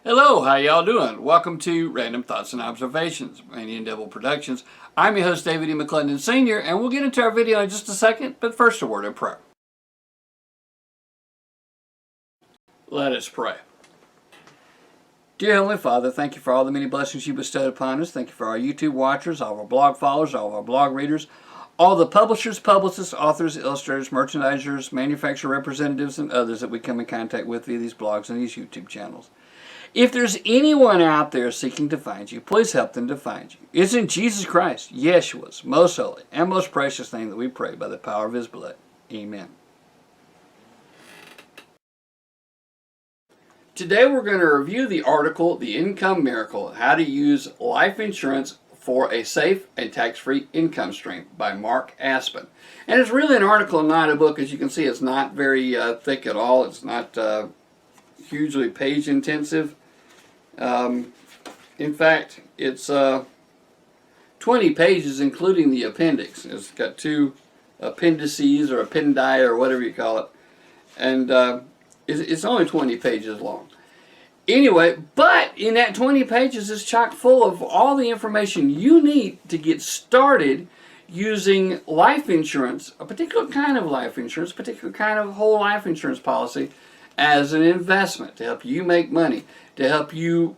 Hello, how y'all doing? Welcome to Random Thoughts and Observations, Indian Devil Productions. I'm your host, David E. McClendon Sr., and we'll get into our video in just a second, but first a word of prayer. Let us pray. Dear Heavenly Father, thank you for all the many blessings you bestowed upon us. Thank you for our YouTube watchers, all of our blog followers, all of our blog readers, all the publishers, publicists, authors, illustrators, merchandisers, manufacturer representatives, and others that we come in contact with via these blogs and these YouTube channels. If there's anyone out there seeking to find you, please help them to find you. It's in Jesus Christ, Yeshua's most holy and most precious name that we pray by the power of His blood. Amen. Today we're going to review the article, The Income Miracle, How to Use Life Insurance for a Safe and Tax-Free Income Stream by Marc Aspen. And it's really an article and not a book. As you can see, it's not very thick at all. It's not hugely page intensive. In fact, it's 20 pages including the appendix. It's got two appendices or appendi or whatever you call it. And it's only 20 pages long. Anyway, but in that 20 pages is chock full of all the information you need to get started using life insurance, a particular kind of life insurance, a particular kind of whole life insurance policy as an investment to help you make money, to help you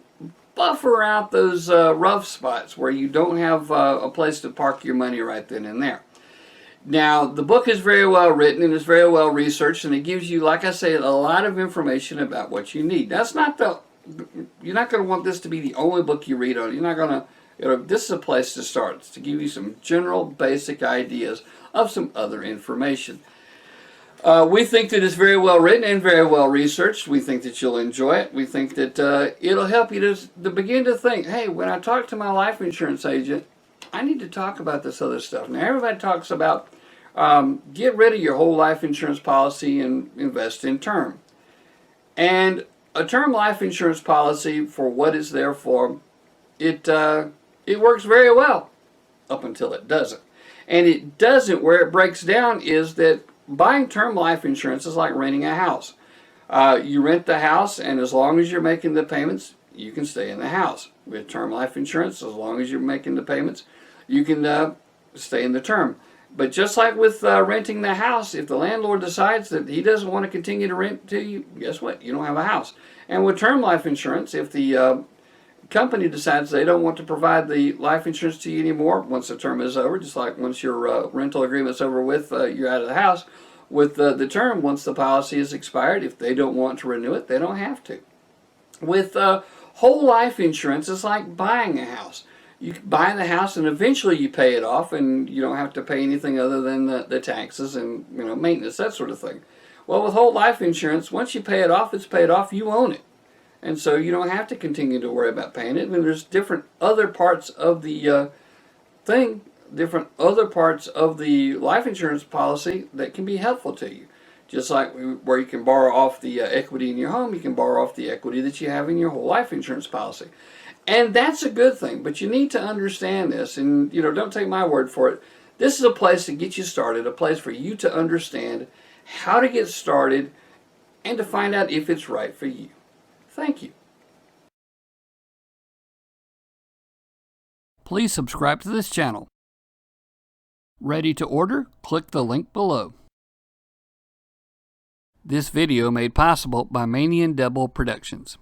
buffer out those rough spots where you don't have a place to park your money right then and there. Now, the book is very well written and is very well researched, and it gives you, like I say, a lot of information about what you need. That's not you're not going to want this to be the only book you read on. You're not going to, this is a place to start. It's to give you some general basic ideas of some other information. We think that it's very well written and very well researched. We think that you'll enjoy it. We think that it'll help you to begin to think, hey, when I talk to my life insurance agent, I need to talk about this other stuff. Now, everybody talks about get rid of your whole life insurance policy and invest in term. And a term life insurance policy, for what it's there for, it works very well up until it doesn't. And it doesn't, where it breaks down is that buying term life insurance is like renting a house. You rent the house, and as long as you're making the payments, you can stay in the house. With term life insurance, as long as you're making the payments, you can stay in the term. But just like with renting the house, if the landlord decides that he doesn't want to continue to rent to you, guess what? You don't have a house. And with term life insurance, if the company decides they don't want to provide the life insurance to you anymore once the term is over, just like once your rental agreement's over with, you're out of the house. With the term, once the policy is expired, if they don't want to renew it, they don't have to. With whole life insurance, it's like buying a house. You buy the house and eventually you pay it off, and you don't have to pay anything other than the taxes and maintenance, that sort of thing. Well, with whole life insurance, once you pay it off, it's paid off, you own it. And so you don't have to continue to worry about paying it. And there's different other parts of the different other parts of the life insurance policy that can be helpful to you. Just like where you can borrow off the equity in your home, you can borrow off the equity that you have in your whole life insurance policy. And that's a good thing, but you need to understand this, and don't take my word for it. This is a place to get you started, a place for you to understand how to get started and to find out if it's right for you. Thank you. Please subscribe to this channel. Ready to order? Click the link below. This video made possible by Indian Devil Productions.